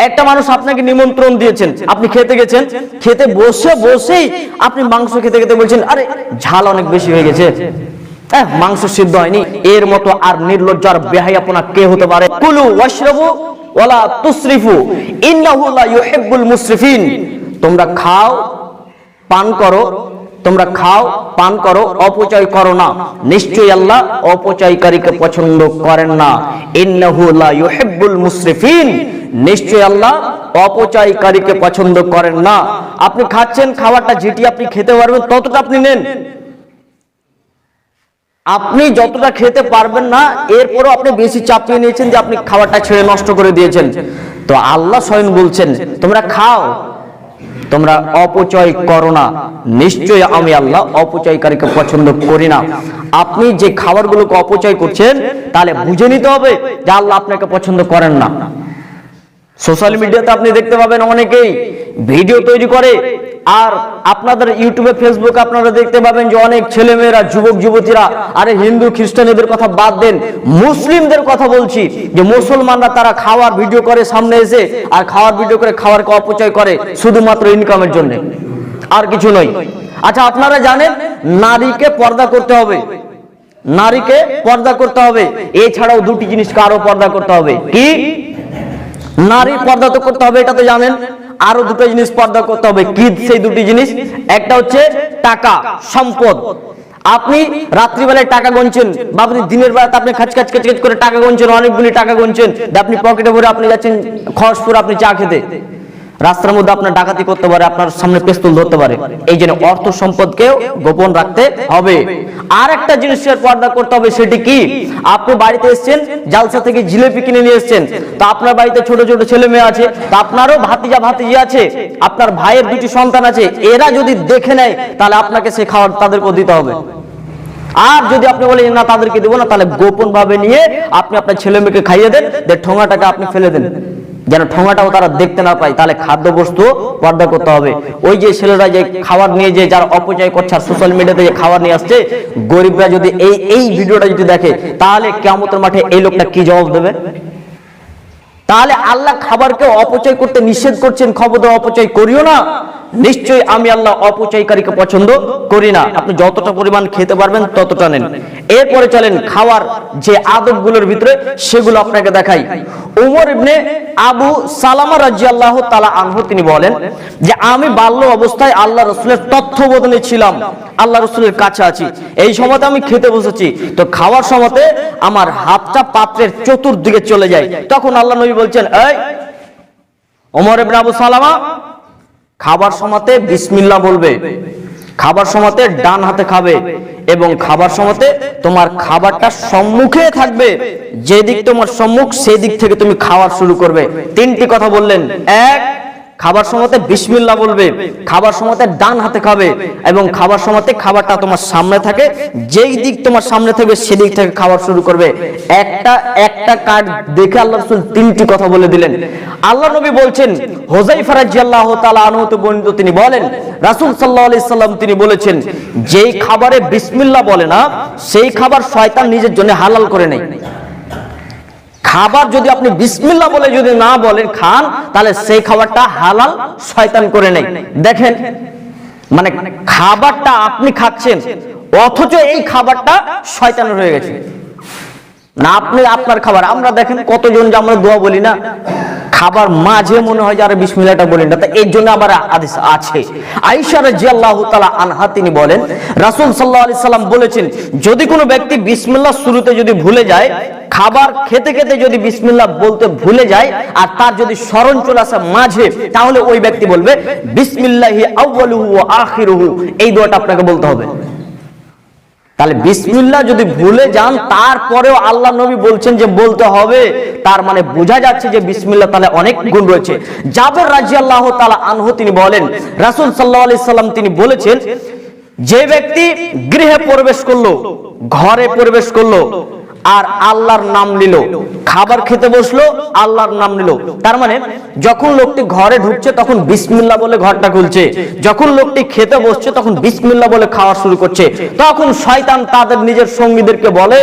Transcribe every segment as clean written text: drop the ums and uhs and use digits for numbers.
একটা মানুষ আপনাকে নিমন্ত্রণ দিয়েছেন, আপনি খেতে গেছেন, খেতে বসেই আপনি মাংস খেতে খেতে বলছেন, আরে ঝাল অনেক বেশি হয়ে গেছে, মাংস সিদ্ধ হয়নি। এর মতো আর নির্লজ্জ আর বেহায়াপনা কে হতে পারে? কুলু ওয়াশরাবু ওয়ালা তুসরিফু ইন্নাহু লা ইউহিব্বুল মুসরিফিন। তোমরা খাও পান করো, তোমরা খাও পান করো, অপচয় করো না, নিশ্চয়ই আল্লাহ অপচয়কারীকে পছন্দ করেন না। ইন্নাহু লা ইউহিব্বুল মুসরিফিন, নিশ্চয়ই আল্লাহ অপচয়কারীকে পছন্দ করেন না। আপনি খাচ্ছেন, খাবারটা যেটি আপনি খেতে পারবেন ততটা আপনি নেন। আপনি যতটা খেতে পারবেন না এরপরও আপনি বেশি চাপিয়ে নিয়েছেন যে আপনি খাবারটা ছেড়ে নষ্ট করে দিয়েছেন। তো আল্লাহ স্বয়ং বলছেন তোমরা খাও, তোমরা অপচয় করো না, নিশ্চয়ই আমি আল্লাহ অপচয়কারীকে পছন্দ করি না। আপনি যে খাবারগুলোকে অপচয় করছেন তাহলে বুঝে নিতে হবে যে আল্লাহ আপনাকে পছন্দ করেন না। সোশ্যাল মিডিয়াতে আপনি দেখতে পাবেন অনেকেই ভিডিও তৈরি করে, আর আপনাদের ইউটিউবে ফেসবুকে আপনারা দেখতে পাবেন যে অনেক ছেলেমেয়েরা, যুবক যুবতীরা, আরে হিন্দু খ্রিস্টানদের কথা বাদ দেন, মুসলিমদের কথা বলছি, যে মুসলমানরা তারা খাওয়ার ভিডিও করে সামনে এসে, আর খাওয়ার ভিডিও করে খাওয়ারকে অপচয় করে শুধুমাত্র ইনকামের জন্য, আর কিছু নয়। আচ্ছা, আপনারা জানেন নারীকে পর্দা করতে হবে, নারীকে পর্দা করতে হবে, এছাড়াও দুটি জিনিসকে আরো পর্দা করতে হবে। কি? নারী পর্দা তো করতে হবে, এটা তো জানেন, আরো দুটো জিনিস পর্দা করতে হবে। কি সেই দুটি জিনিস? একটা হচ্ছে টাকা, সম্পদ। আপনি রাত্রিবেলায় টাকা গুনছেন, বা আপনি দিনের বেলাতে আপনি খাচ খাচ খাচ করে টাকা গুনছেন, অনেকগুলি টাকা গুনছেন, আপনি পকেটে ভরে আপনি যাচ্ছেন খরচপুর আপনি চা খেতে, রাস্তার মধ্যে আপনার ডাকাতি করতে পারে, আপনার সামনে পিস্তল ধরতে পারে। এই জন্য অর্থ সম্পদকেও গোপন রাখতে হবে। আর একটা জিনিসের পর্দা করতে হবে, সেটি কি? আপনি বাড়িতে এসেছেন, জালসা থেকে জিলেপি কিনে নিয়ে এসেছেন, তো আপনার বাড়িতে ছোট ছোট ছেলে মেয়ে আছে, তো আপনারও ভাতিজা ভাতিজি আছে, আপনার ভাইয়ের দুটি সন্তান আছে, এরা যদি দেখে নেয় তাহলে আপনাকে সে খাবার তাদেরকেও দিতে হবে। আর যদি আপনি বলেন না তাদেরকে দেবো না, তাহলে গোপন ভাবে নিয়ে আপনি আপনার ছেলে মেয়েকে খাইয়ে দেন, ঠোঙাটাকে আপনি ফেলে দেন, যেন ঠোঙাটাও তারা দেখতে না পায়। তাহলে খাদ্য বস্তু পর্দা করতে হবে। ওই যে ছেলেরা যে খাবার নিয়ে যে যারা অপচয় করছে আর সোশ্যাল মিডিয়াতে যে খাবার নিয়ে আসছে, গরিবরা যদি এই ভিডিওটা যদি দেখে তাহলে কিয়ামতের মাঠে এই লোকটা কি জবাব দেবে? তাহলে আল্লাহ খাবারকে অপচয় করতে নিষেধ করছেন, খবরদার অপচয় করিও না, নিশ্চয়ই আমি আল্লাহ অপচয়কারীকে পছন্দ করি না। আপনি যতটা পরিমাণ খেতে পারবেন ততটা নেন। এরপরে চলেন খাওয়ার যে আদবগুলোর ভিতরে সেগুলো আপনাকে দেখাই। উমর ইবনে আবু সালামা রাদিয়াল্লাহু তাআলা আনহু তিনি বলেন যে আমি বাল্য অবস্থায় আল্লাহ রাসূলের তত্ত্বাবধানে ছিলাম, আল্লাহ রাসূলের কাছে আছি, এই সময়তে আমি খেতে বসেছি, তো খাওয়ার সময়তে আমার হাতটা পাত্রের চতুর্দিকে চলে যায়। তখন আল্লাহ নবী বলছেন, এই ওমর ইবনে আবু সালামা, খাবার সময়তে বিসমিল্লাহ বলবে, খাবার সময়তে ডান হাতে খাবে, এবং খাবার সময়তে তোমার খাবারটা সম্মুখে থাকবে, যে দিক তোমার সম্মুখ সেই দিক থেকে তুমি খাওয়া শুরু করবে। তিনটি কথা বললেন। এক, খাবার সময়তে বিসমিল্লাহ বলবে, খাবার সময়তে ডান হাতে খাবে, এবং খাবার সময়তে খাবারটা তোমার সামনে থাকে, যেই দিক তোমার সামনে থাকবে সেদিক থেকে খাবার শুরু করবে। একটা কার্ড দেখে আল্লাহ রাসূল তিনটি কথা বলে দিলেন। আল্লাহ নবী বলছেন, হুযায়ফা রাদিয়াল্লাহু তাআলা আনহু তো বর্ণিত, তিনি বলেন রাসূল সাল্লাল্লাহু আলাইহি সাল্লাম তিনি বলেছেন, যেই খাবারে বিসমিল্লাহ বলে না সেই খাবার শয়তান নিজের জন্য হালাল করে নেয়। খাবার যদি আপনি বিসমিল্লাহ বলে যদি না বলেন খান, তাহলে সেই খাবারটা হালাল শয়তান করে নেয়। দেখেন, মানে খাবারটা আপনি খাচ্ছেন অথচ এই খাবারটা শয়তানের হয়ে গেছে না, আপনি আপনার খাবার। আমরা দেখেন কতজন যে আমরা দোয়া বলি না, খাবার মাঝে মনে হয় যে আরে বিসমিল্লাহটা বলি না, এর জন্য আবার হাদিস আছে। আয়েশা রাদিয়াল্লাহু তাআলা আনহা তিনি বলেন রাসূল সাল্লাল্লাহু আলাইহি সাল্লাম বলেছেন, যদি কোনো ব্যক্তি বিসমিল্লাহ শুরুতে যদি ভুলে যায়, খাবার খেতে খেতে যদি বিসমিল্লাহ বলতে ভুলে যায়, আর তার যদি স্মরণ চলে আসে মাঝে, তাহলে ওই ব্যক্তি বলবে বিসমিল্লাহি আউয়ালুহু ওয়া আখিরুহু, এই দোয়াটা আপনাকে বলতে হবে। তাহলে বিসমিল্লাহ যদি ভুলে যান তারপরেও আল্লাহ নবী বলছেন যে বলতে হবে, তার মানে বোঝা যাচ্ছে যে বিসমিল্লাহ তাহলে অনেক গুণ রয়েছে। জাবের রাদিয়াল্লাহু তাআলা আনহু তিনি বলেন রাসূল সাল্লাল্লাহু আলাইহি সাল্লাম তিনি বলেছেন, যে ব্যক্তি গৃহে প্রবেশ করলো, ঘরে প্রবেশ করলো, আর আল্লাহর নাম নিল, খাবার খেতে বসলো আল্লাহর নাম নিল। তার মানে যখন লোকটি ঘরে ঢুকছে তখন বিসমিল্লাহ বলে ঘরটা খুলছে, যখন লোকটি খেতে বসছে তখন বিসমিল্লাহ বলে খাওয়া শুরু করছে। তখন শয়তান তাদের নিজের সঙ্গীদেরকে বলে,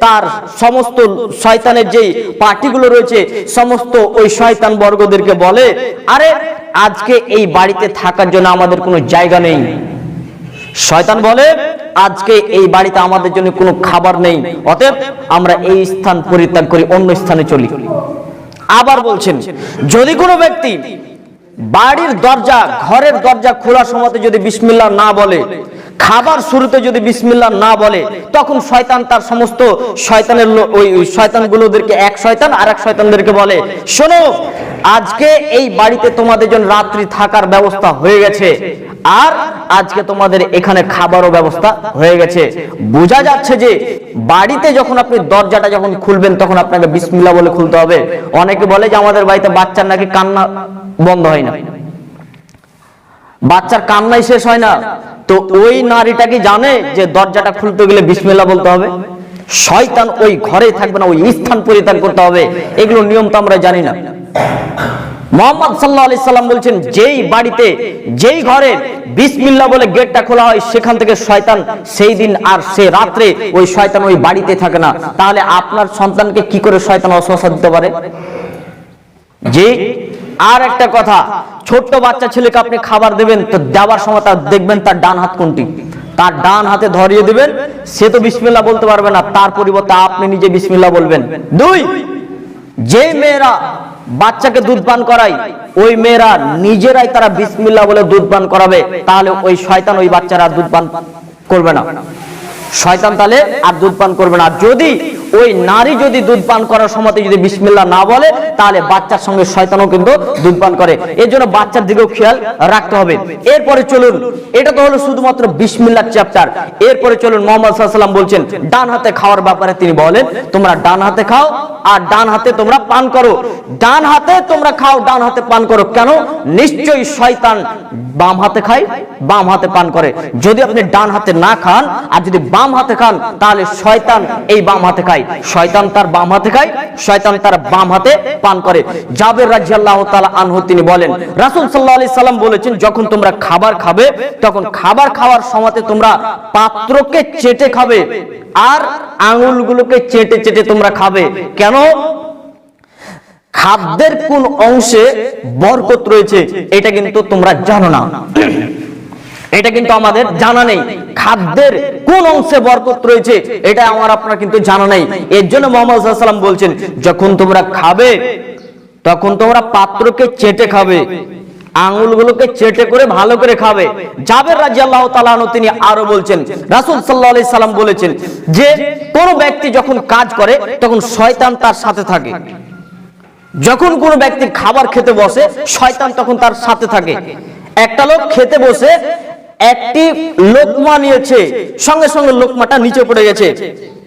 তার সমস্ত শয়তানের যেই পার্টিগুলো রয়েছে সমস্ত ওই শয়তান বর্গদেরকে বলে, আরে আজকে এই বাড়িতে থাকার জন্য আমাদের কোনো জায়গা নেই। শয়তান বলে আজকে এই বাড়িতে আমাদের জন্য কোনো খাবার নেই, অতএব আমরা এই স্থান পরিত্যাগ করি, অন্য স্থানে চলি। আবার বলছেন, যদি কোনো ব্যক্তি বাড়ির দরজা, ঘরের দরজা খোলার সময়তে যদি বিসমিল্লাহ না বলে, খাবার শুরুতে যদি বিসমিল্লাহ না বলে, তখন শয়তান তার সমস্ত শয়তানের ওই শয়তানগুলোদেরকে, এক শয়তান আর এক শয়তানদেরকে বলে, শোনো আজকে এই বাড়িতে তোমাদের জন্য রাত্রি থাকার ব্যবস্থা হয়ে গেছে, আর আজকে তোমাদের এখানে খাবারও ব্যবস্থা হয়ে গেছে। বোঝা যাচ্ছে যে বাড়িতে যখন আপনি দরজাটা যখন খুলবেন তখন আপনাকে বিসমিল্লাহ বলে খুলতে হবে। অনেকে বলে যে আমাদের বাড়িতে বাচ্চার নাকি কান্না বন্ধ হয় না, বাচ্চার কান্নাই শেষ হয় না। তো ওই নারীটা কি জানে যে দরজাটা খুলতে গেলে বিসমিল্লাহ বলতে হবে? শয়তান ওই ঘরেই থাকবে না, ওই স্থান পরিত্যাগ করতে হবে। এগুলো নিয়ম তো আমরা জানি না। মুহাম্মদ সাল্লাল্লাহু আলাইহি সাল্লাম বলছেন, যেই বাড়িতে যেই ঘরে বিসমিল্লাহ বলে গেটটা খোলা হয় সেখান থেকে শয়তান সেই দিন আর সে রাত্রে ওই শয়তান ওই বাড়িতে থাকে না। তাহলে আপনার সন্তানকে কি করে শয়তান ওয়াসওয়াসা দিতে পারে? জি। আর একটা কথা, ছোট্ট বাচ্চা ছেলেকে আপনি খাবার দেবেন, তো দেওয়ার সময় তার দেখবেন তার ডান হাত কোনটি, তার ডান হাতে ধরিয়ে দিবেন। সে তো বিসমিল্লাহ বলতে পারবে না, তার পরিবর্তে আপনি নিজে বিসমিল্লাহ বলবেন। দুই, যে মেয়েরা বাচ্চাকে দুধ পান করায় ওই মেয়েরা নিজেরাই তারা বিসমিল্লাহ বলে দুধ পান করাবে, তাহলে ওই শয়তান ওই বাচ্চারা দুধ পান করবে না, শয়তান তাহলে আর দুধ পান করবে না। যদি ওই নারী যদি দুধ পান করার সময় যদি বিসমিল্লাহ না বলে, তাহলে বাচ্চার সঙ্গে শয়তানও কিন্তু দুধ পান করে। এর জন্য বাচ্চার দিকেও খেয়াল রাখতে হবে। এরপরে চলুন, এটা তো হলো শুধুমাত্র বিসমিল্লাহ চ্যাপ্টার। এরপরে চলুন, মুহাম্মদ সাল্লাল্লাহু আলাইহি ওয়াসাল্লাম বলছেন ডান হাতে খাওয়ার ব্যাপারে তিনি বলেন, তোমরা ডান হাতে খাও আর ডান হাতে তোমরা পান করো। ডান হাতে তোমরা খাও, ডান হাতে পান করো। কেন? নিশ্চয়ই শয়তান বাম হাতে খায়, বাম হাতে পান করে। যদি আপনি ডান হাতে না খান আর যদি বাম হাতে খান, তাহলে শয়তান এই বাম হাতে খায়, শয়তান তার বাম হাতে খায়, শয়তান তার বাম হাতে পান করে। জাবের রাদিয়াল্লাহু তাআলা আনহু তিনি বলেন, রাসূল সাল্লাল্লাহু আলাইহি সাল্লাম বলেছেন, যখন তোমরা খাবার খাবে তখন খাবার খাওয়ার সময়তে তোমরা পাত্রকে চেটে খাবে আর আঙুলগুলোকে চেটে চেটে তোমরা খাবে। কেন? খাদ্যের কোন অংশে বরকত রয়েছে এটা কিন্তু তোমরা জানো না, এটা কিন্তু আমাদের জানা নেই। খাদ্যের কোন অংশে বরকত রয়েছে এটা আমার আপনার কিন্তু জানা নেই। এর জন্য মুহাম্মদ সাল্লাল্লাহু আলাইহি ওয়াসাল্লাম বলছেন, যখন তোমরা খাবে তখন তোমরা পাত্রকে চেটে খাবে, আঙুলগুলোকে চেটে করে ভালো করে খাবে। জাবের রাদিয়াল্লাহু তাআলা আনহু তিনি আরো বলছেন, রাসূল সাল্লাল্লাহু আলাইহি সাল্লাম বলেছেন যে কোন ব্যক্তি যখন কাজ করে তখন শয়তান তার সাথে থাকে। যখন কোনো ব্যক্তি খাবার খেতে বসে শয়তান তখন তার সাথে থাকে। একটা লোক খেতে বসে একটি লোকমা নিয়েছে, সঙ্গে সঙ্গে লোকমাটা নিচে পড়ে গেছে,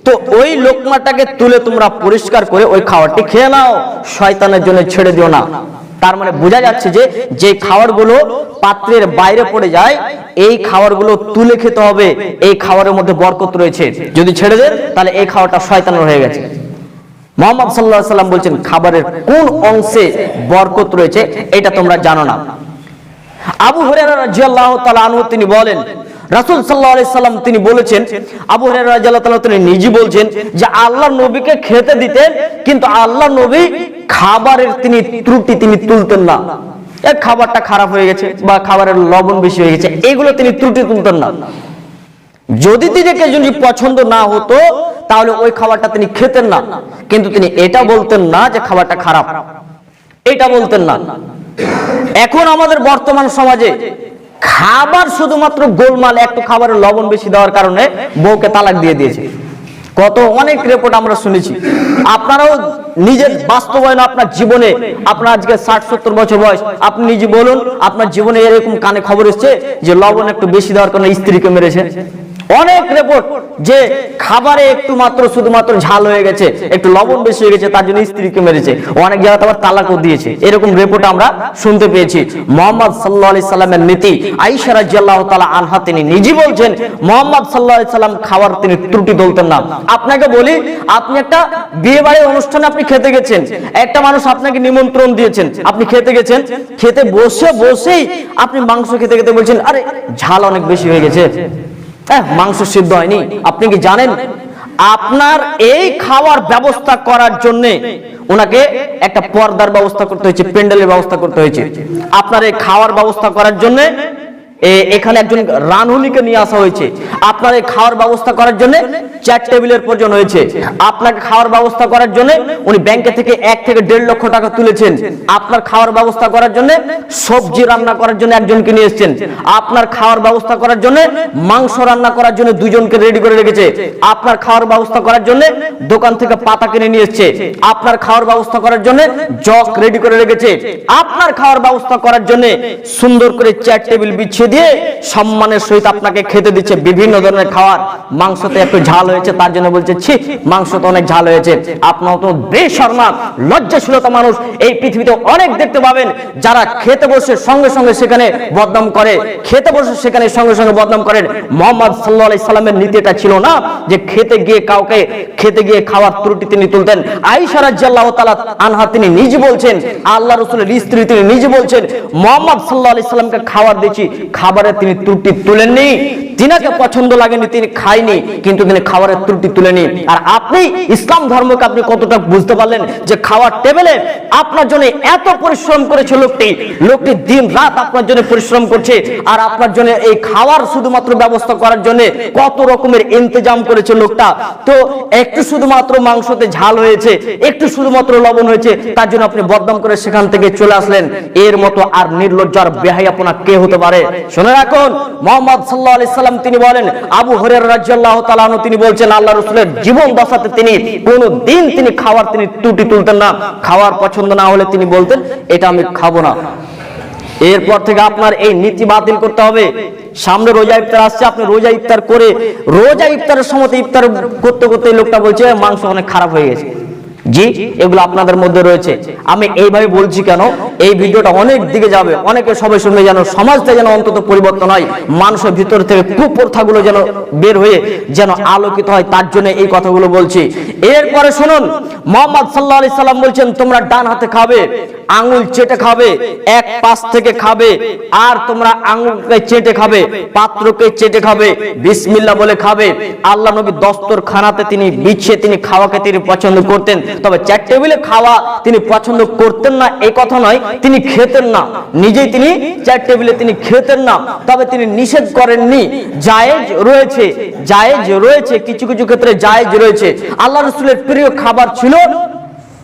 তো ওই লোকমাটাকে তুলে তোমরা পরিষ্কার করে ওই খাবারটি খেয়ে নাও, শয়তানের জন্য ছেড়ে দিও না। তার মানে বোঝা যাচ্ছে যে যে খাবারগুলো পাত্রের বাইরে পড়ে যায় এই খাবারগুলো তুলে খেতে হবে, এই খাবারের মধ্যে বরকত রয়েছে। যদি ছেড়ে দেন তাহলে এই খাবারটা শয়তানের হয়ে গেছে। মুহাম্মদ সাল্লাল্লাহু আলাইহি সাল্লাম বলছেন খাবারের কোন অংশে বরকত রয়েছে এটা তোমরা জানো না। আবু হুরায়রা রাদিয়াল্লাহু তাআলা আনহু তিনি বলেন, রাসূল সাল্লাল্লাহু আলাইহি সাল্লাম তিনি বলেছেন, আবু হুরায়রা রাদিয়াল্লাহু তাআলা তিনি নিজে বলছেন যে আল্লাহর নবীকে খেতে দিতেন, কিন্তু আল্লাহর নবী খাবারের তিনি ত্রুটি তিনি তুলতেন না। এই খাবারটা খারাপ হয়ে গেছে বা খাবারের লবণ বেশি হয়ে গেছে, এগুলো তিনি ত্রুটি তুলতেন না। যদি তিনিকে যদি পছন্দ না হতো তাহলে ওই খাবারটা তিনি খেতেন না, কিন্তু তিনি এটা বলতেন না যে খাবারটা খারাপ, এটা বলতেন না। এখন আমাদের বর্তমান সমাজে খাবার শুধুমাত্র গোলমাল, একটু খাবারের লবণ বেশি দেওয়ার কারণে বউকে তালাক দিয়ে দিয়েছে। কত অনেক রিপোর্ট আমরা শুনেছি। আপনারাও নিজের বাস্তবায়ন আপনার জীবনে, আপনার আজকে 60-70 বছর বয়স, আপনি নিজে বলুন আপনার জীবনে এরকম কানে খবর এসেছে যে লবণ একটু বেশি দেওয়ার কারণে স্ত্রীকে মেরেছে? অনেক রিপোর্ট যে খাবারে একটু মাত্র শুধুমাত্র ঝাল হয়ে গেছে, একটু লবণ বেশি হয়ে গেছে, তার জন্য স্ত্রীকে মেরেছে, অনেক জায়গায় আবার তালাকও দিয়েছে, এরকম রিপোর্ট আমরা শুনতে পেয়েছি। মুহাম্মদ সাল্লাল্লাহু আলাইহি সাল্লামের নীতি, আয়েশা রাদিয়াল্লাহু তাআলা আনহা তিনি নিজে বলছেন মুহাম্মদ সাল্লাল্লাহু আলাইহি সাল্লাম খাবার তিনি ত্রুটি তুলতেন না। আপনাকে বলি, আপনি একটা বিয়ে বাড়ির অনুষ্ঠানে আপনি খেতে গেছেন, একটা মানুষ আপনাকে নিমন্ত্রণ দিয়েছেন, আপনি খেতে গেছেন, খেতে বসেই আপনি মাংস খেতে খেতে বলছেন আরে ঝাল অনেক বেশি হয়ে গেছে, মাংস সিদ্ধ হয়নি। আপনি কি জানেন আপনার এই খাওয়ার ব্যবস্থা করার জন্য ওনাকে একটা পর্দার ব্যবস্থা করতে হয়েছে, প্যান্ডেলের ব্যবস্থা করতে হয়েছে। আপনার এই খাওয়ার ব্যবস্থা করার জন্য এখানে একজন রাঁধুনিকে নিয়ে আসা হয়েছে। আপনার এই খাওয়ার ব্যবস্থা করার জন্য 4 টেবিলের প্রয়োজন হয়েছে। আপনাকে খাওয়ার ব্যবস্থা করার জন্য উনি ব্যাংকে থেকে 1 থেকে 1.5 লক্ষ টাকা তুলেছেন। আপনার খাওয়ার ব্যবস্থা করার জন্য সবজি রান্না করার জন্য একজনকে নিয়ে এসেছেন। আপনার খাওয়ার ব্যবস্থা করার জন্য মাংস রান্না করার জন্য 2 জনকে রেডি করে রেখেছে। আপনার খাওয়ার ব্যবস্থা করার জন্য দোকান থেকে পাতা কিনে নিয়ে এসেছে। আপনার খাওয়ার ব্যবস্থা করার জন্য জগ রেডি করে রেখেছে। আপনার খাওয়ার ব্যবস্থা করার জন্য সুন্দর করে 4 টেবিল বিছিয়ে দিয়ে সম্মানের সহিত আপনাকে খেতে দিচ্ছে বিভিন্ন ধরনের খাবার। মাংসতে একটু ঝাল হয়েছে, তার জন্য বলছে ছি মাংস তো অনেক ঝাল হয়েছে। আপনার তো বেশরম লজ্জাশীলতা মানুষ এই পৃথিবীতে অনেক দেখতে পাবেন, যারা খেতে বসে সঙ্গে সঙ্গে সেখানে বদনাম করে, খেতে বসে সেখানে সঙ্গে সঙ্গে বদনাম করেন। মুহাম্মদ সাল্লাল্লাহু আলাইহি সাল্লামের নীতিটা ছিল না যে খেতে গিয়ে খাওয়ার ত্রুটি তিনি তুলতেন। আয়েশা রাদিয়াল্লাহু তাআলা আনহা তিনি নিজে বলছেন, আল্লাহ রাসূলের স্ত্রী তিনি নিজে বলছেন মুহাম্মদ সাল্লাল্লাহু আলাইহি সাল্লামকে খাবার দিয়েছি, খাবারে তিনি ত্রুটি তুলেননি। তিনাকে পছন্দ লাগেনি, তিনি খায়নি, কিন্তু তিনি খাবারের ত্রুটি তুলেনি। আর আপনি ইসলাম ধর্মকে আপনি কতটা বুঝতে পারলেন যে খাওয়ার টেবিলে আপনার জন্য এত পরিশ্রম করেছে লোকটি দিন রাত আপনার জন্য পরিশ্রম করছে, আর আপনার জন্য এই খাওয়ার শুধুমাত্র ব্যবস্থা করার জন্য কত রকমের ইন্তজাম করেছে লোকটা। তো একটু শুধুমাত্র মাংসতে ঝাল হয়েছে, একটু শুধুমাত্র লবণ হয়েছে, তার জন্য আপনি বদনাম করে সেখান থেকে চলে আসলেন। এর মতো আর নির্লজ্জ আর বেহায়াপনা কে হতে পারে? শুনে রাখুন, মুহাম্মদ সাল্লাল্লাহু আলাইহি সাল্লাম তিনি বলেন, আবু হুরায়রা রাদিয়াল্লাহু তাআলা আনহু তিনি বলছেন আল্লাহ রাসূলের জীবন দশাতে তিনি কোনদিন তিনি খাওয়ার তিনি ত্রুটি তুলতেন না। খাওয়ার পছন্দ না হলে তিনি বলতেন এটা আমি খাবো না। এরপর থেকে আপনার এই নীতি বাতিল করতে হবে। সামনে রোজা ইফতার আসছে, আপনি রোজা ইফতার করে রোজা ইফতারের সময় ইফতার করতে করতে লোকটা বলছে মাংস অনেক খারাপ হয়ে গেছে। জি, এগুলো আপনাদের মধ্যে রয়েছে। আমি এইভাবে বলছি কেন, এই ভিডিওটা অনেক দিকে যাবে, অনেকে সবাই শুনবে, যেন সমাজটা যেন অন্তত পরিবর্তন হয়, মানুষের ভিতর থেকে কুপ্রথাগুলো যেন বের হয়ে যেন আলোকিত হয়, তার জন্য এই কথাগুলো বলছি। এরপরে শুনুন, মুহাম্মদ সাল্লাল্লাহু আলাইহি সাল্লাম বলছেন তোমরা ডান হাতে খাবে, আঙ্গুল চেটে খাবে, এক পাশ থেকে খাবে, আর তোমরা আঙ্গুলকে চেটে খাবে, পাত্রকে চেটে খাবে, বিসমিল্লাহ বলে খাবে। আল্লাহ নবী দস্তরখানাতে তিনি বিছিয়ে তিনি খাওয়াকে তিনি পছন্দ করতেন, তবে 4 টেবিলে খাওয়া তিনি পছন্দ করতেন না এই কথা নয়, তিনি খেতেন না, নিজেই তিনি 4 টেবিলে তিনি খেতেন না, তবে তিনি নিষেধ করেননি। জায়েজ রয়েছে, কিছু কিছু ক্ষেত্রে জায়েজ রয়েছে। আল্লাহ রাসূলের প্রিয় খাবার ছিল,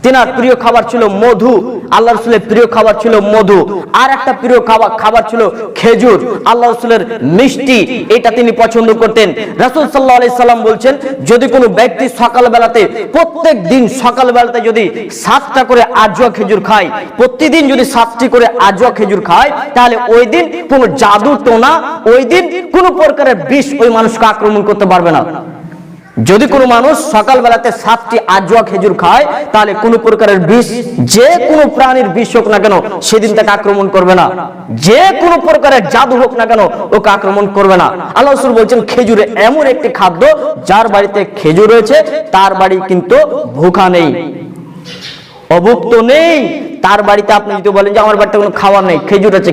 তিনার প্রিয় খাবার ছিল মধু। আল্লাহ রাসূলের প্রিয় খাবার ছিল মধু। আর একটা প্রিয় খাবার ছিল খেজুর। আল্লাহ রাসূলের মিষ্টি, এটা তিনি পছন্দ করতেন। রাসূল সাল্লাল্লাহু আলাইহি সাল্লাম বলছেন যদি কোনো ব্যক্তি সকালবেলাতে প্রত্যেক দিন সকালবেলাতে যদি 7টা করে আজওয়া খেজুর খায়, প্রতিদিন যদি 7টি করে আজওয়া খেজুর খায়, তাহলে ওই দিন কোনো জাদু টোনা, ওই দিন কোনো প্রকারের বিষ ওই মানুষকে আক্রমণ করতে পারবে না। যদি কোনো মানুষ সকালবেলাতে 7টি আজওয়া খেজুর খায়, তাহলে কোনো প্রকারের বিষ, যে কোনো প্রাণীর বিষ হোক না কেন, সেদিন তাকে আক্রমণ করবে না। যে কোনো প্রকারের জাদু হোক না কেন, ওকে আক্রমণ করবে না। আল্লাহ রাসূল বলছেন খেজুরে এমন একটি খাদ্য, যার বাড়িতে খেজুর রয়েছে তার বাড়ি কিন্তু ভুখা নেই, অভুক্ত নেই। তার বাড়িতে আপনি যদি বলেন যে আমার বাড়িতে কোনো খাবার নেই,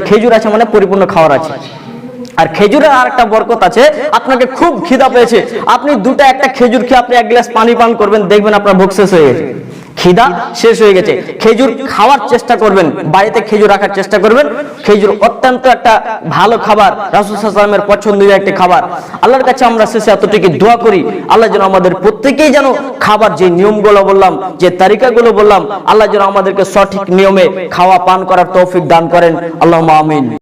খেজুর আছে মানে পরিপূর্ণ খাবার আছে। আর খেজুরের আর একটা বরকত আছে, আপনাকে খুব খিদা পেয়েছে, আপনি একটা খেজুর খেয়ে আপনি 1 গ্লাস পানি পান করবেন, দেখবেন আপনার ভোগ শেষ হয়ে গেছে, খিদা শেষ হয়ে গেছে। খেজুর খাওয়ার চেষ্টা করবেন, বাড়িতে খেজুর রাখার চেষ্টা করবেন। খেজুর অত্যন্ত একটা ভালো খাবার, রাসূল সাল্লাল্লাহু আলাইহি ওয়াসাল্লামের পছন্দনীয় একটি খাবার। আল্লাহর কাছে আমরা শেষে এতটুকু দোয়া করি, আল্লাহ যেন আমাদের প্রত্যেকেই যেন খাবার যে নিয়মগুলো বললাম, যে তারিকাগুলো বললাম, আল্লাহ যেন আমাদেরকে সঠিক নিয়মে খাওয়া পান করার তৌফিক দান করেন। আল্লাহুম্মা আমিন।